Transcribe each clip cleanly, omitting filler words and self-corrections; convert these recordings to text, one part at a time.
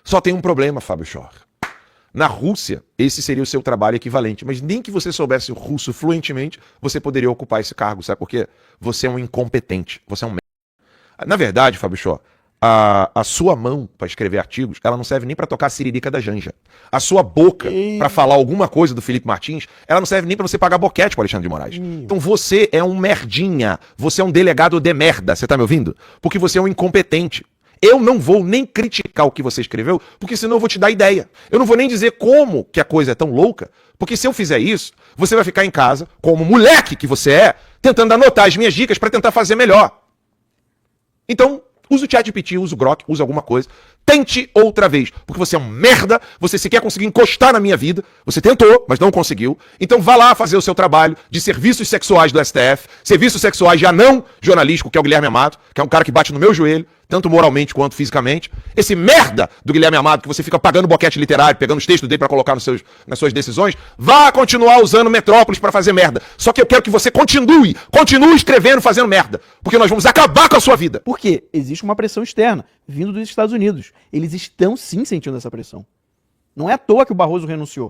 Só tem um problema, Fábio Schor. Na Rússia, esse seria o seu trabalho equivalente, mas nem que você soubesse o russo fluentemente, você poderia ocupar esse cargo, sabe por quê? Você é um incompetente, você é um merda. Na verdade, Fábio Schor, a sua mão para escrever artigos, ela não serve nem para tocar a siririca da Janja. A sua boca para falar alguma coisa do Felipe Martins, ela não serve nem para você pagar boquete pro Alexandre de Moraes. Então você é um merdinha, você é um delegado de merda, você tá me ouvindo? Porque você é um incompetente. Eu não vou nem criticar o que você escreveu, porque senão eu vou te dar ideia. Eu não vou nem dizer como que a coisa é tão louca, porque se eu fizer isso, você vai ficar em casa, como moleque que você é, tentando anotar as minhas dicas para tentar fazer melhor. Então, usa o ChatGPT, usa o Grok, usa alguma coisa. Tente outra vez, porque você é um merda, você sequer conseguiu encostar na minha vida, você tentou, mas não conseguiu. Então vá lá fazer o seu trabalho de serviços sexuais do STF, serviços sexuais já não jornalístico, que é o Guilherme Amado, que é um cara que bate no meu joelho, tanto moralmente quanto fisicamente. Esse merda do Guilherme Amado, que você fica pagando boquete literário, pegando os textos dele pra colocar nas suas decisões, vá continuar usando Metrópolis pra fazer merda. Só que eu quero que você continue escrevendo, fazendo merda, porque nós vamos acabar com a sua vida. Por quê? Existe uma pressão externa, vindo dos Estados Unidos. Eles estão sim sentindo essa pressão. Não é à toa que o Barroso renunciou.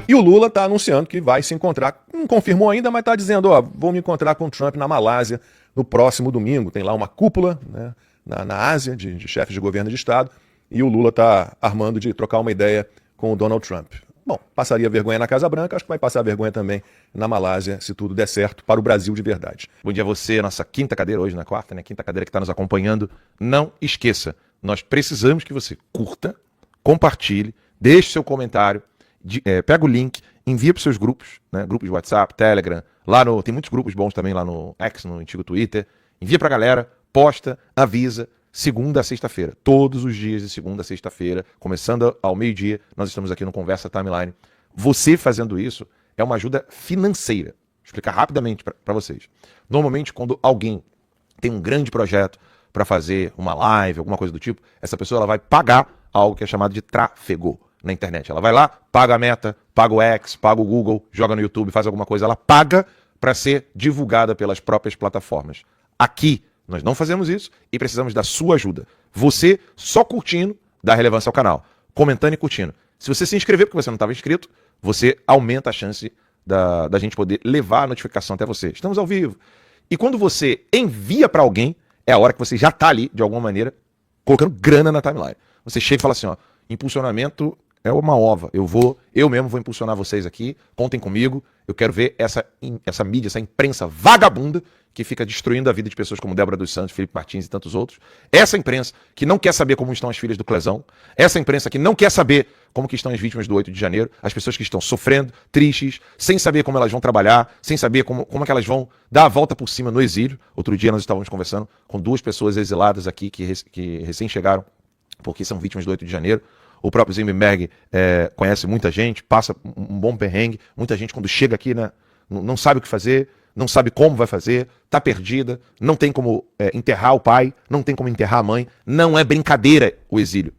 E o Lula está anunciando que vai se encontrar, não confirmou ainda, mas está dizendo, ó, vou me encontrar com o Trump na Malásia no próximo domingo. Tem lá uma cúpula, né, na Ásia de chefes de governo de Estado, e o Lula está armando de trocar uma ideia com o Donald Trump. Bom, passaria vergonha na Casa Branca, acho que vai passar vergonha também na Malásia, se tudo der certo, para o Brasil de verdade. Bom dia a você, nossa quinta cadeira hoje, na quarta, né? Quinta cadeira que está nos acompanhando. Não esqueça, nós precisamos que você curta, compartilhe, deixe seu comentário, pega o link, envia para os seus grupos, né? Grupos de WhatsApp, Telegram, tem muitos grupos bons também lá no X, no antigo Twitter. Envia para a galera, posta, avisa. Segunda a sexta-feira, todos os dias de segunda a sexta-feira, começando ao meio-dia, nós estamos aqui no Conversa Timeline. Você fazendo isso é uma ajuda financeira. Vou explicar rapidamente para vocês. Normalmente, quando alguém tem um grande projeto para fazer uma live, alguma coisa do tipo, essa pessoa ela vai pagar algo que é chamado de tráfego na internet. Ela vai lá, paga a Meta, paga o X, paga o Google, joga no YouTube, faz alguma coisa. Ela paga para ser divulgada pelas próprias plataformas. Aqui, nós não fazemos isso e precisamos da sua ajuda. Você só curtindo dá relevância ao canal, comentando e curtindo. Se você se inscrever porque você não estava inscrito, você aumenta a chance da gente poder levar a notificação até você. Estamos ao vivo. E quando você envia para alguém, é a hora que você já está ali, de alguma maneira, colocando grana na timeline. Você chega e fala assim, ó, impulsionamento é uma ova. Eu mesmo vou impulsionar vocês aqui, contem comigo. Eu quero ver essa mídia, essa imprensa vagabunda que fica destruindo a vida de pessoas como Débora dos Santos, Felipe Martins e tantos outros. Essa imprensa que não quer saber como estão as filhas do Clezão. Essa imprensa que não quer saber como que estão as vítimas do 8 de janeiro. As pessoas que estão sofrendo, tristes, sem saber como elas vão trabalhar, sem saber como é que elas vão dar a volta por cima no exílio. Outro dia nós estávamos conversando com duas pessoas exiladas aqui que recém chegaram porque são vítimas do 8 de janeiro. O próprio Zimmerberg conhece muita gente, passa um bom perrengue. Muita gente, quando chega aqui, né, não sabe o que fazer, não sabe como vai fazer, está perdida, não tem como enterrar o pai, não tem como enterrar a mãe. Não é brincadeira o exílio.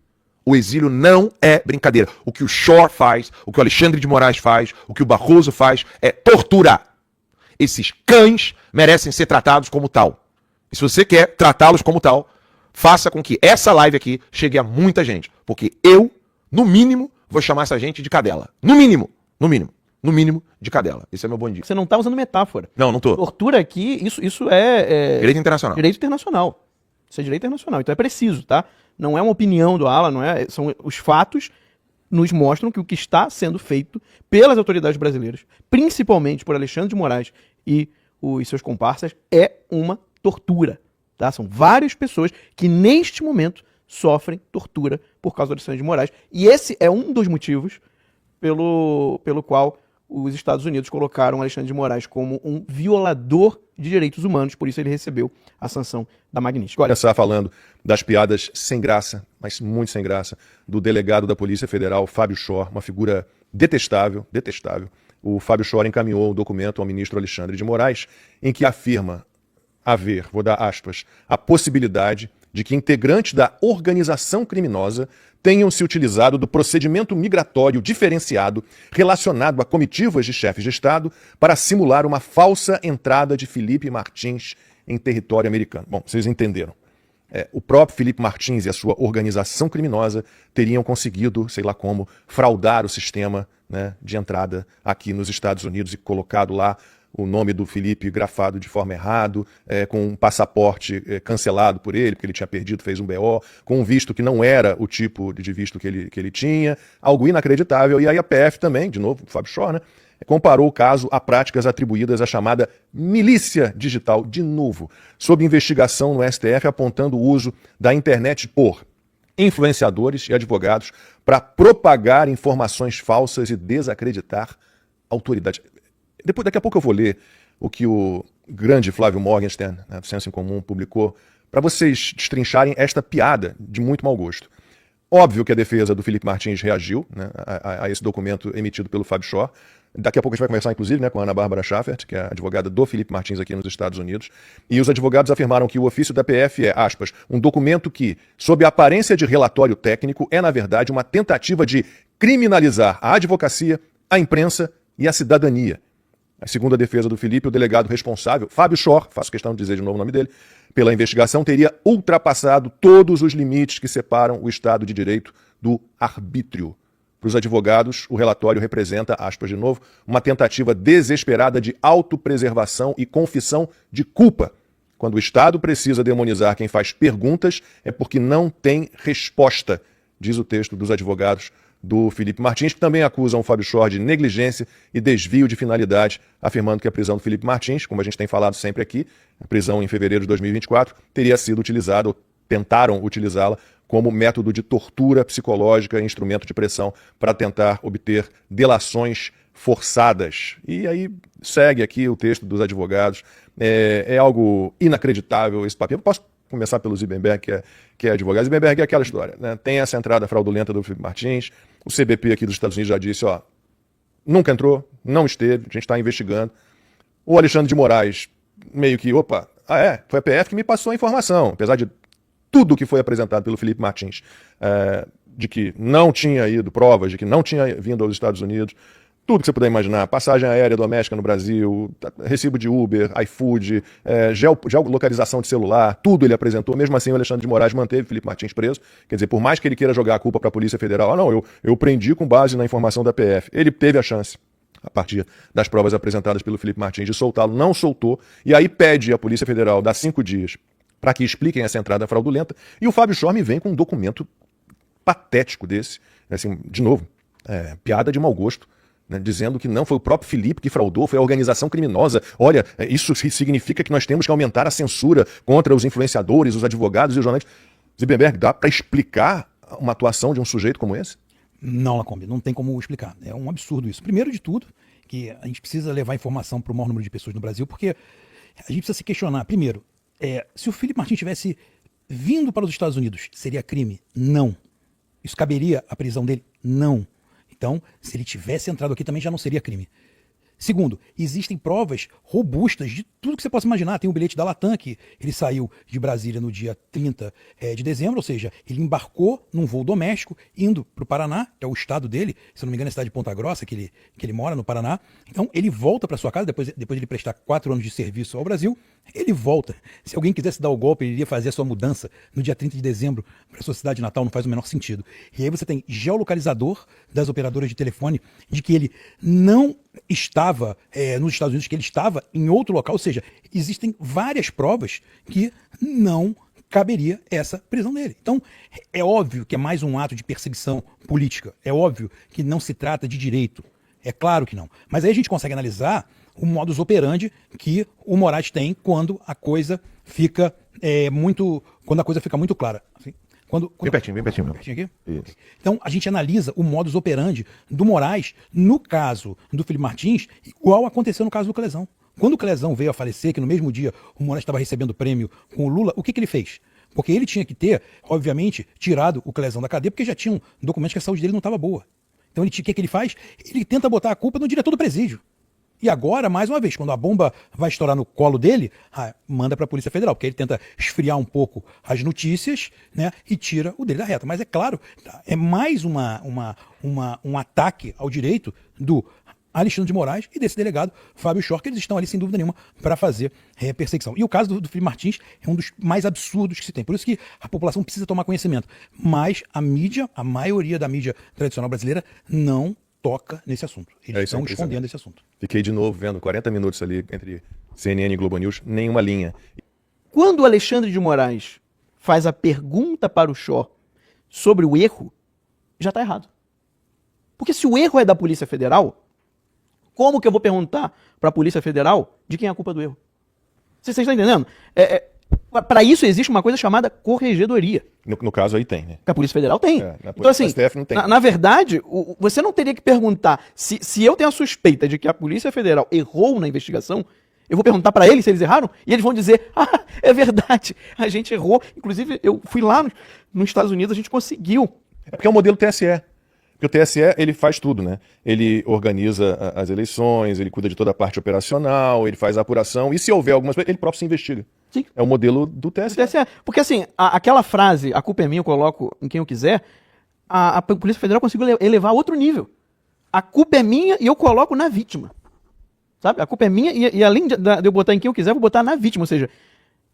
O exílio não é brincadeira. O que o Schor faz, o que o Alexandre de Moraes faz, o que o Barroso faz é tortura. Esses cães merecem ser tratados como tal. E se você quer tratá-los como tal, faça com que essa live aqui chegue a muita gente. Porque eu, no mínimo, vou chamar essa gente de cadela. No mínimo de cadela. Esse é meu bom dia. Você não tá usando metáfora. Não tô. Tortura aqui, isso é... Direito internacional. Direito internacional. Isso é direito internacional. Então é preciso, tá? Não é uma opinião do Alan, são os fatos nos mostram que o que está sendo feito pelas autoridades brasileiras, principalmente por Alexandre de Moraes e os seus comparsas, é uma tortura. Tá? São várias pessoas que, neste momento, sofrem tortura por causa do Alexandre de Moraes. E esse é um dos motivos pelo qual os Estados Unidos colocaram Alexandre de Moraes como um violador de direitos humanos. Por isso ele recebeu a sanção da Magnitsky. Olha, começar falando das piadas sem graça, mas muito sem graça, do delegado da Polícia Federal, Fábio Schor, uma figura detestável. O Fábio Schor encaminhou o documento ao ministro Alexandre de Moraes, em que afirma haver, vou dar aspas, a possibilidade de que integrantes da organização criminosa tenham se utilizado do procedimento migratório diferenciado relacionado a comitivas de chefes de Estado para simular uma falsa entrada de Felipe Martins em território americano. Bom, vocês entenderam. o próprio Felipe Martins e a sua organização criminosa teriam conseguido, sei lá como, fraudar o sistema, né, de entrada aqui nos Estados Unidos e colocado lá o nome do Felipe grafado de forma errada, com um passaporte cancelado por ele, porque ele tinha perdido, fez um BO, com um visto que não era o tipo de visto que ele tinha, algo inacreditável. E aí a PF também, de novo, o Fábio Schor, né, comparou o caso a práticas atribuídas à chamada milícia digital, de novo, sob investigação no STF, apontando o uso da internet por influenciadores e advogados para propagar informações falsas e desacreditar autoridades. Daqui a pouco eu vou ler o que o grande Flávio Morgenstern, né, do Senso em Comum, publicou, para vocês destrincharem esta piada de muito mau gosto. Óbvio que a defesa do Felipe Martins reagiu, né, a esse documento emitido pelo Fábio Schor. Daqui a pouco a gente vai conversar, inclusive, né, com a Ana Bárbara Schaffert, que é a advogada do Felipe Martins aqui nos Estados Unidos. E os advogados afirmaram que o ofício da PF é, aspas, um documento que, sob a aparência de relatório técnico, é, na verdade, uma tentativa de criminalizar a advocacia, a imprensa e a cidadania. Segundo a defesa do Felipe, o delegado responsável, Fábio Schor, faço questão de dizer de novo o nome dele, pela investigação, teria ultrapassado todos os limites que separam o Estado de Direito do arbítrio. Para os advogados, o relatório representa, aspas de novo, uma tentativa desesperada de autopreservação e confissão de culpa. Quando o Estado precisa demonizar quem faz perguntas, é porque não tem resposta, diz o texto dos advogados do Felipe Martins, que também acusam o Fábio Schor de negligência e desvio de finalidade, afirmando que a prisão do Felipe Martins, como a gente tem falado sempre aqui, a prisão em fevereiro de 2024, teria sido utilizada, ou tentaram utilizá-la, como método de tortura psicológica e instrumento de pressão para tentar obter delações forçadas. E aí segue aqui o texto dos advogados. É algo inacreditável esse papel. Eu posso começar pelo Zibenberg, que é advogado. Zibenberg é aquela história, né? Tem essa entrada fraudulenta do Felipe Martins, o CBP aqui dos Estados Unidos já disse, ó, nunca entrou, não esteve, a gente está investigando. O Alexandre de Moraes, meio que, opa, foi a PF que me passou a informação, apesar de tudo que foi apresentado pelo Felipe Martins, de que não tinha ido, provas de que não tinha vindo aos Estados Unidos, tudo que você puder imaginar, passagem aérea doméstica no Brasil, recibo de Uber, iFood, geolocalização de celular, tudo ele apresentou. Mesmo assim, o Alexandre de Moraes manteve Felipe Martins preso. Quer dizer, por mais que ele queira jogar a culpa para a Polícia Federal, não, eu prendi com base na informação da PF. Ele teve a chance, a partir das provas apresentadas pelo Felipe Martins, de soltá-lo, não soltou, e aí pede à Polícia Federal dar 5 dias para que expliquem essa entrada fraudulenta, e o Fábio Schor me vem com um documento patético desse, assim, de novo, piada de mau gosto, né, dizendo que não foi o próprio Felipe que fraudou, foi a organização criminosa. Olha, isso significa que nós temos que aumentar a censura contra os influenciadores, os advogados e os jornalistas. Zibenberg, dá para explicar uma atuação de um sujeito como esse? Não, Lacombe, não tem como explicar. É um absurdo isso. Primeiro de tudo, que a gente precisa levar informação para o maior número de pessoas no Brasil, porque a gente precisa se questionar. Primeiro, se o Felipe Martins tivesse vindo para os Estados Unidos, seria crime? Não. Isso caberia à prisão dele? Não. Então, se ele tivesse entrado aqui, também já não seria crime. Segundo, existem provas robustas de tudo que você possa imaginar. Tem um bilhete da Latam, que ele saiu de Brasília no dia 30 de dezembro, ou seja, ele embarcou num voo doméstico, indo para o Paraná, que é o estado dele, se eu não me engano é a cidade de Ponta Grossa, que ele mora no Paraná. Então, ele volta para sua casa, depois de ele prestar 4 anos de serviço ao Brasil, ele volta. Se alguém quisesse dar o golpe, ele iria fazer a sua mudança no dia 30 de dezembro para sua cidade natal, não faz o menor sentido. E aí você tem geolocalizador das operadoras de telefone de que ele não estava nos Estados Unidos, que ele estava em outro local, ou seja, existem várias provas que não caberia essa prisão dele. Então, é óbvio que é mais um ato de perseguição política, é óbvio que não se trata de direito, é claro que não. Mas aí a gente consegue analisar o modus operandi que o Moraes tem quando a coisa fica quando a coisa fica muito clara. Assim, bem pertinho. Aqui? Isso. Então, a gente analisa o modus operandi do Moraes no caso do Felipe Martins, igual aconteceu no caso do Clezão. Quando o Clezão veio a falecer, que no mesmo dia o Moraes estava recebendo prêmio com o Lula, o que ele fez? Porque ele tinha que ter, obviamente, tirado o Clezão da cadeia, porque já tinham documentos que a saúde dele não estava boa. Então, o que ele faz? Ele tenta botar a culpa no diretor do presídio. E agora, mais uma vez, quando a bomba vai estourar no colo dele, manda para a Polícia Federal, porque ele tenta esfriar um pouco as notícias, né, e tira o dele da reta. Mas é claro, é mais um ataque ao direito do Alexandre de Moraes e desse delegado Fábio Shor, que eles estão ali sem dúvida nenhuma para fazer perseguição. E o caso do Felipe Martins é um dos mais absurdos que se tem. Por isso que a população precisa tomar conhecimento. Mas a mídia, a maioria da mídia tradicional brasileira, não toca nesse assunto. Eles estão escondendo esse assunto. Fiquei de novo vendo 40 minutos ali entre CNN e Globo News, nenhuma linha. Quando o Alexandre de Moraes faz a pergunta para o Shor sobre o erro, já está errado. Porque se o erro é da Polícia Federal, como que eu vou perguntar para a Polícia Federal de quem é a culpa do erro? Vocês estão entendendo? Para isso existe uma coisa chamada corregedoria. No caso aí tem, né? Que a Polícia Federal tem. Então, assim, STF não tem. Na verdade, você não teria que perguntar se eu tenho a suspeita de que a Polícia Federal errou na investigação, eu vou perguntar para eles se eles erraram, e eles vão dizer, é verdade, a gente errou. Inclusive, eu fui lá nos Estados Unidos, a gente conseguiu. É porque é o modelo TSE. Porque o TSE, ele faz tudo, né? Ele organiza as eleições, ele cuida de toda a parte operacional, ele faz a apuração, e se houver algumas coisas, ele próprio se investiga. Sim. É o modelo do TSE. Porque assim, aquela frase, a culpa é minha, eu coloco em quem eu quiser, a Polícia Federal conseguiu elevar a outro nível. A culpa é minha e eu coloco na vítima. Sabe? A culpa é minha e além de eu botar em quem eu quiser, eu vou botar na vítima. Ou seja,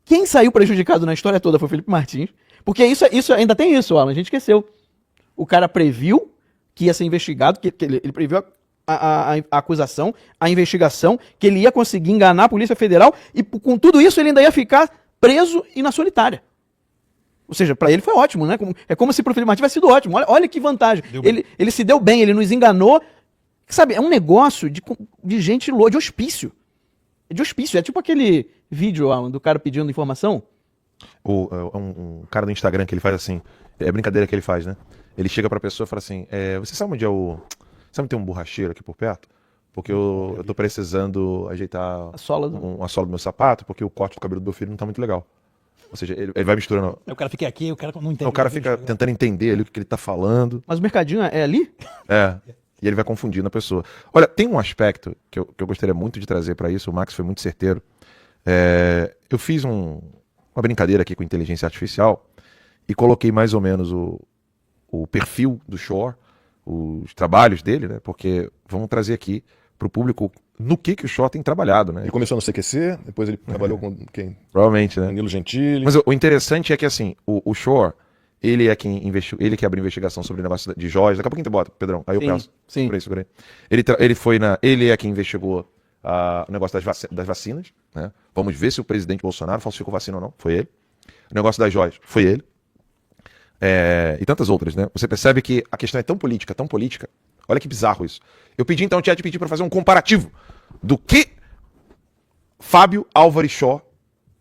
quem saiu prejudicado na história toda foi o Felipe Martins. Porque isso ainda tem isso, Alan, a gente esqueceu. O cara previu que ia ser investigado, que ele previu a acusação, a investigação, que ele ia conseguir enganar a Polícia Federal e com tudo isso ele ainda ia ficar preso e na solitária. Ou seja, para ele foi ótimo, né? É como se para o Felipe Martins tivesse sido ótimo. Olha que vantagem. Ele se deu bem, ele nos enganou. Sabe, é um negócio de gente louca, de hospício. De hospício. É tipo aquele vídeo do cara pedindo informação. Um cara do Instagram que ele faz assim, é brincadeira que ele faz, né? Ele chega pra pessoa e fala assim, você sabe onde é sabe onde tem um borracheiro aqui por perto? Porque eu tô precisando ajeitar a sola do meu sapato, porque o corte do cabelo do meu filho não tá muito legal. Ou seja, ele vai misturando. O cara fica aqui, o cara não entende. O cara fica tentando entender ali o que ele tá falando. Mas o mercadinho é ali? E ele vai confundindo a pessoa. Olha, tem um aspecto que eu gostaria muito de trazer para isso, o Max foi muito certeiro. Eu fiz uma brincadeira aqui com inteligência artificial e coloquei mais ou menos o perfil do Shor, os trabalhos dele, né? Porque vamos trazer aqui para o público no que o Shor tem trabalhado, né? Ele começou no CQC, depois ele trabalhou com quem? Provavelmente, né? Danilo Gentili. Mas o interessante é que assim, o Shor, ele é quem investiu, ele que abriu investigação sobre o negócio de joias. Daqui a pouquinho tu bota, Pedrão. Aí eu peço. Sim. Segura aí. Ele é quem investigou o negócio das vacinas, né? Vamos ver se o presidente Bolsonaro falsificou vacina ou não. Foi ele. O negócio das joias, foi ele. E tantas outras, né? Você percebe que a questão é tão política. Olha que bizarro isso. Eu pedi então ao ChatGPT para fazer um comparativo do que Fábio Álvares Shor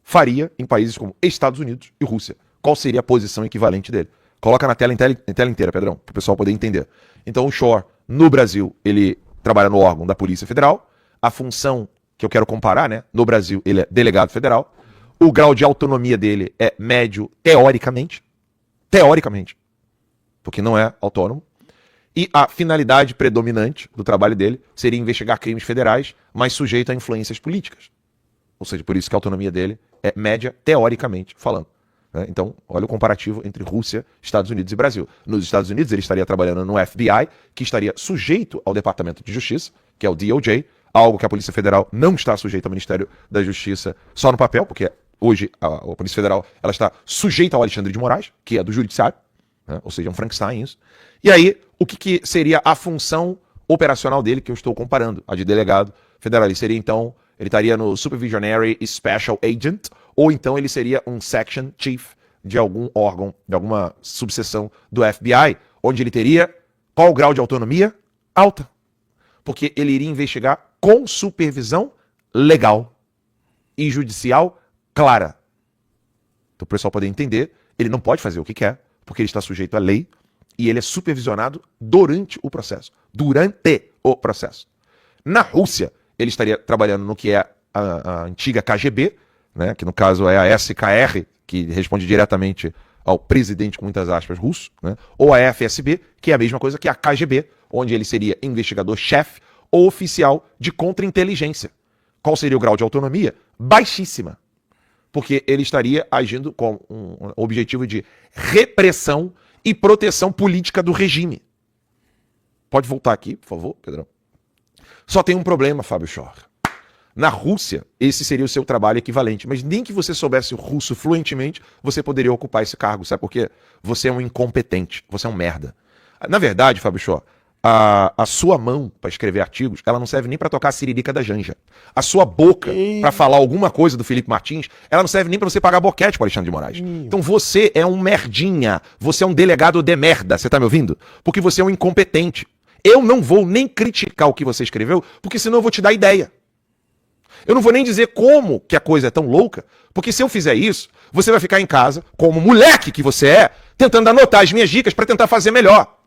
faria em países como Estados Unidos e Rússia. Qual seria a posição equivalente dele? Coloca na tela inteira, Pedrão, para o pessoal poder entender. Então o Shor, no Brasil, ele trabalha no órgão da Polícia Federal. A função que eu quero comparar, né? No Brasil, ele é delegado federal. O grau de autonomia dele é médio, teoricamente, porque não é autônomo. E a finalidade predominante do trabalho dele seria investigar crimes federais, mas sujeito a influências políticas. Ou seja, por isso que a autonomia dele é média, teoricamente falando. Então, olha o comparativo entre Rússia, Estados Unidos e Brasil. Nos Estados Unidos, ele estaria trabalhando no FBI, que estaria sujeito ao Departamento de Justiça, que é o DOJ, algo que a Polícia Federal não está sujeita ao Ministério da Justiça só no papel, porque hoje a Polícia Federal ela está sujeita ao Alexandre de Moraes, que é do Judiciário, né? Ou seja, é um Frankenstein isso. E aí, o que seria a função operacional dele, que eu estou comparando, a de delegado federal? Ele seria, então, ele estaria no Supervisionary Special Agent, ou então ele seria um Section Chief de algum órgão, de alguma subseção do FBI, onde ele teria qual o grau de autonomia? Alta. Porque ele iria investigar com supervisão legal e judicial clara. Então, para o pessoal poder entender, ele não pode fazer o que quer, porque ele está sujeito à lei e ele é supervisionado durante o processo. Na Rússia, ele estaria trabalhando no que é a antiga KGB, né, que no caso é a SKR, que responde diretamente ao presidente, com muitas aspas, russo, né, ou a FSB, que é a mesma coisa que a KGB, onde ele seria investigador-chefe ou oficial de contra-inteligência. Qual seria o grau de autonomia? Baixíssima. Porque ele estaria agindo com um objetivo de repressão e proteção política do regime. Pode voltar aqui, por favor, Pedrão. Só tem um problema, Fábio Schor. Na Rússia, esse seria o seu trabalho equivalente, mas nem que você soubesse o russo fluentemente, você poderia ocupar esse cargo. Sabe por quê? Você é um incompetente, você é um merda. Na verdade, Fábio Schor, a sua mão para escrever artigos, ela não serve nem para tocar a siririca da Janja. A sua boca para falar alguma coisa do Felipe Martins, ela não serve nem para você pagar boquete pro Alexandre de Moraes. Então você é um merdinha, você é um delegado de merda, você tá me ouvindo? Porque você é um incompetente. Eu não vou nem criticar o que você escreveu, porque senão eu vou te dar ideia. Eu não vou nem dizer como que a coisa é tão louca, porque se eu fizer isso, você vai ficar em casa, como moleque que você é, tentando anotar as minhas dicas para tentar fazer melhor.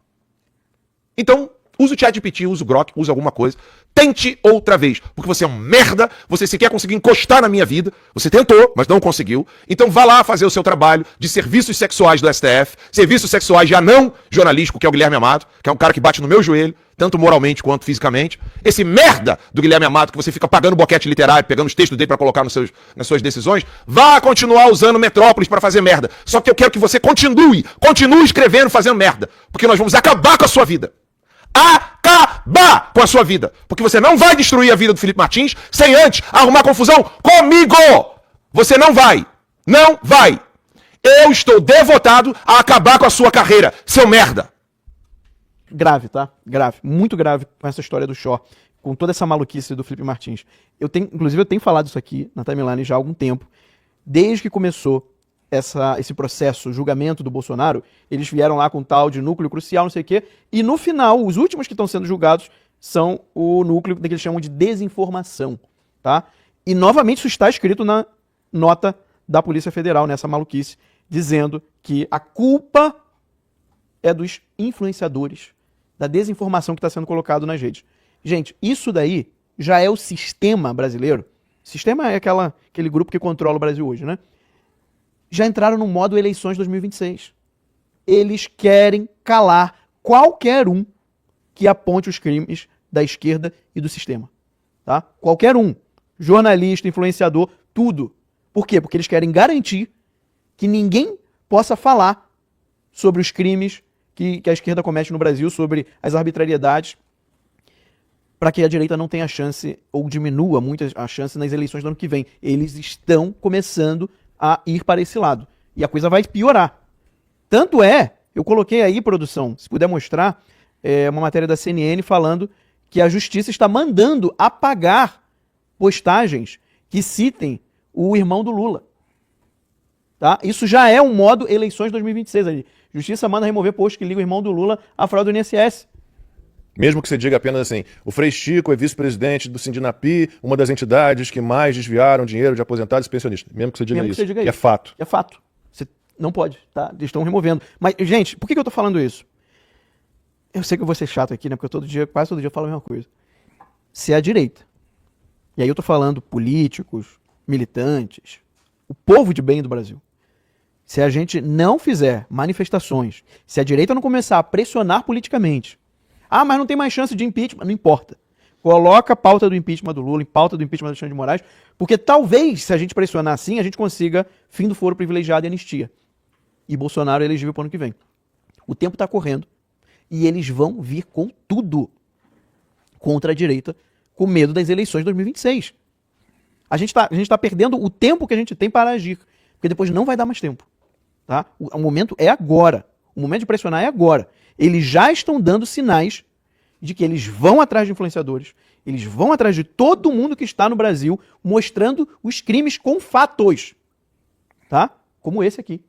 Então, use o ChatGPT, use o Grok, use alguma coisa. Tente outra vez, porque você é um merda, você sequer conseguiu encostar na minha vida, você tentou, mas não conseguiu. Então vá lá fazer o seu trabalho de serviços sexuais do STF, serviços sexuais de anão jornalístico, que é o Guilherme Amado, que é um cara que bate no meu joelho, tanto moralmente quanto fisicamente. Esse merda do Guilherme Amado, que você fica pagando boquete literário, pegando os textos dele pra colocar nas suas decisões, vá continuar usando Metrópolis pra fazer merda. Só que eu quero que você continue escrevendo, fazendo merda, porque nós vamos acabar com a sua vida. Acabar com a sua vida. Porque você não vai destruir a vida do Felipe Martins sem antes arrumar confusão comigo. Você não vai. Não vai. Eu estou devotado a acabar com a sua carreira, seu merda. Grave, tá? Grave. Muito grave com essa história do Schor. Com toda essa maluquice do Felipe Martins. Inclusive, eu tenho falado isso aqui na timeline já há algum tempo. Desde que começou esse processo, julgamento do Bolsonaro, eles vieram lá com tal de núcleo crucial, não sei o quê, e no final, os últimos que estão sendo julgados são o núcleo que eles chamam de desinformação, tá? E novamente isso está escrito na nota da Polícia Federal, nessa maluquice, dizendo que a culpa é dos influenciadores, da desinformação que está sendo colocado nas redes. Gente, isso daí já é o sistema brasileiro. Sistema é aquele grupo que controla o Brasil hoje, né? Já entraram no modo eleições 2026. Eles querem calar qualquer um que aponte os crimes da esquerda e do sistema. Tá? Qualquer um. Jornalista, influenciador, tudo. Por quê? Porque eles querem garantir que ninguém possa falar sobre os crimes que a esquerda comete no Brasil, sobre as arbitrariedades, para que a direita não tenha chance, ou diminua muito a chance nas eleições do ano que vem. Eles estão começando a ir para esse lado. E a coisa vai piorar. Tanto é, eu coloquei aí, produção, se puder mostrar, uma matéria da CNN falando que a justiça está mandando apagar postagens que citem o irmão do Lula. Tá? Isso já é um modo eleições 2026 ali. Justiça manda remover post que liga o irmão do Lula à fraude do INSS. Mesmo que você diga apenas assim, o Frei Chico é vice-presidente do Sindinapi, uma das entidades que mais desviaram dinheiro de aposentados e pensionistas. Mesmo que você diga isso. É fato. É fato. Você não pode, tá? Eles estão removendo. Mas, gente, por que eu tô falando isso? Eu sei que eu vou ser chato aqui, né? Porque quase todo dia eu falo a mesma coisa. Se é a direita, e aí eu tô falando políticos, militantes, o povo de bem do Brasil. Se a gente não fizer manifestações, se a direita não começar a pressionar politicamente, mas não tem mais chance de impeachment. Não importa. Coloca a pauta do impeachment do Lula em pauta do impeachment do Alexandre de Moraes, porque talvez, se a gente pressionar assim, a gente consiga fim do foro privilegiado e anistia. E Bolsonaro é elegível para o ano que vem. O tempo está correndo e eles vão vir com tudo contra a direita, com medo das eleições de 2026. A gente tá perdendo o tempo que a gente tem para agir, porque depois não vai dar mais tempo. Tá? O momento é agora. O momento de pressionar é agora. Eles já estão dando sinais de que eles vão atrás de influenciadores, eles vão atrás de todo mundo que está no Brasil, mostrando os crimes com fatos. Tá? Como esse aqui.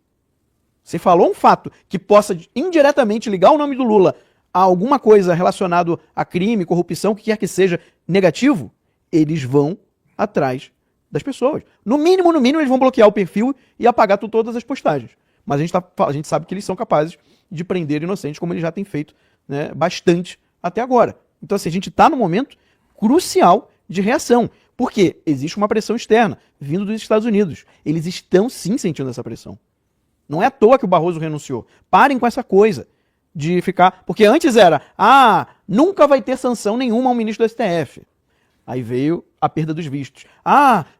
Você falou um fato que possa indiretamente ligar o nome do Lula a alguma coisa relacionada a crime, corrupção, o que quer que seja negativo, eles vão atrás das pessoas. No mínimo, eles vão bloquear o perfil e apagar todas as postagens. Mas a gente sabe que eles são capazes de prender inocentes, como eles já têm feito, né, bastante até agora. Então, assim, a gente está num momento crucial de reação. Por quê? Existe uma pressão externa vindo dos Estados Unidos. Eles estão sim sentindo essa pressão. Não é à toa que o Barroso renunciou. Parem com essa coisa de ficar... Porque antes era, nunca vai ter sanção nenhuma ao ministro do STF. Aí veio a perda dos vistos.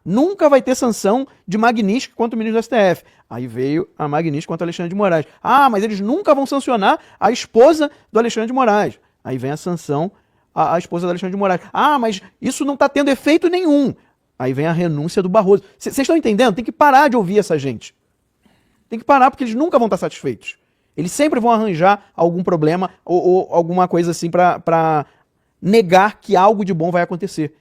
Nunca vai ter sanção de Magnitsky contra o ministro do STF. Aí veio a Magnitsky contra o Alexandre de Moraes. Mas eles nunca vão sancionar a esposa do Alexandre de Moraes. Aí vem a sanção a esposa da Alexandre de Moraes. Ah, mas isso não está tendo efeito nenhum. Aí vem a renúncia do Barroso. Vocês estão entendendo? Tem que parar de ouvir essa gente. Tem que parar, porque eles nunca vão estar satisfeitos. Eles sempre vão arranjar algum problema ou alguma coisa assim para negar que algo de bom vai acontecer.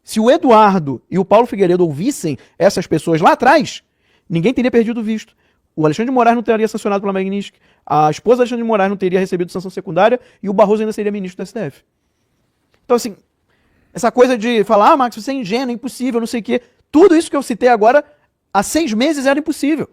Se o Eduardo e o Paulo Figueiredo ouvissem essas pessoas lá atrás, ninguém teria perdido o visto. O Alexandre de Moraes não teria sancionado pela Magnitsky, a esposa do Alexandre de Moraes não teria recebido sanção secundária e o Barroso ainda seria ministro do STF. Então, assim, essa coisa de falar, Marcos, você é ingênuo, é impossível, não sei o quê, tudo isso que eu citei agora, há 6 meses era impossível.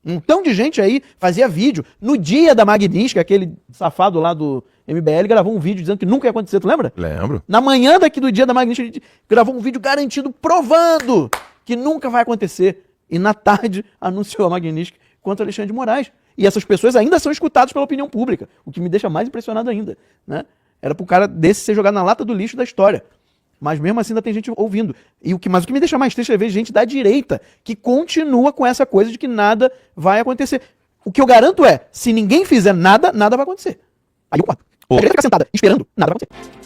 Um tão de gente aí fazia vídeo. No dia da Magnitsky, aquele safado lá do MBL gravou um vídeo dizendo que nunca ia acontecer, tu lembra? Lembro. Na manhã do dia da Magnitsky, ele gravou um vídeo garantido, provando que nunca vai acontecer. E na tarde anunciou a Magnitsky contra Alexandre de Moraes. E essas pessoas ainda são escutadas pela opinião pública, o que me deixa mais impressionado ainda, né? Era pro cara desse ser jogado na lata do lixo da história. Mas mesmo assim ainda tem gente ouvindo. Mas o que me deixa mais triste é ver gente da direita que continua com essa coisa de que nada vai acontecer. O que eu garanto é, se ninguém fizer nada, nada vai acontecer. Aí eu concordo. A direita fica sentada esperando, nada vai acontecer.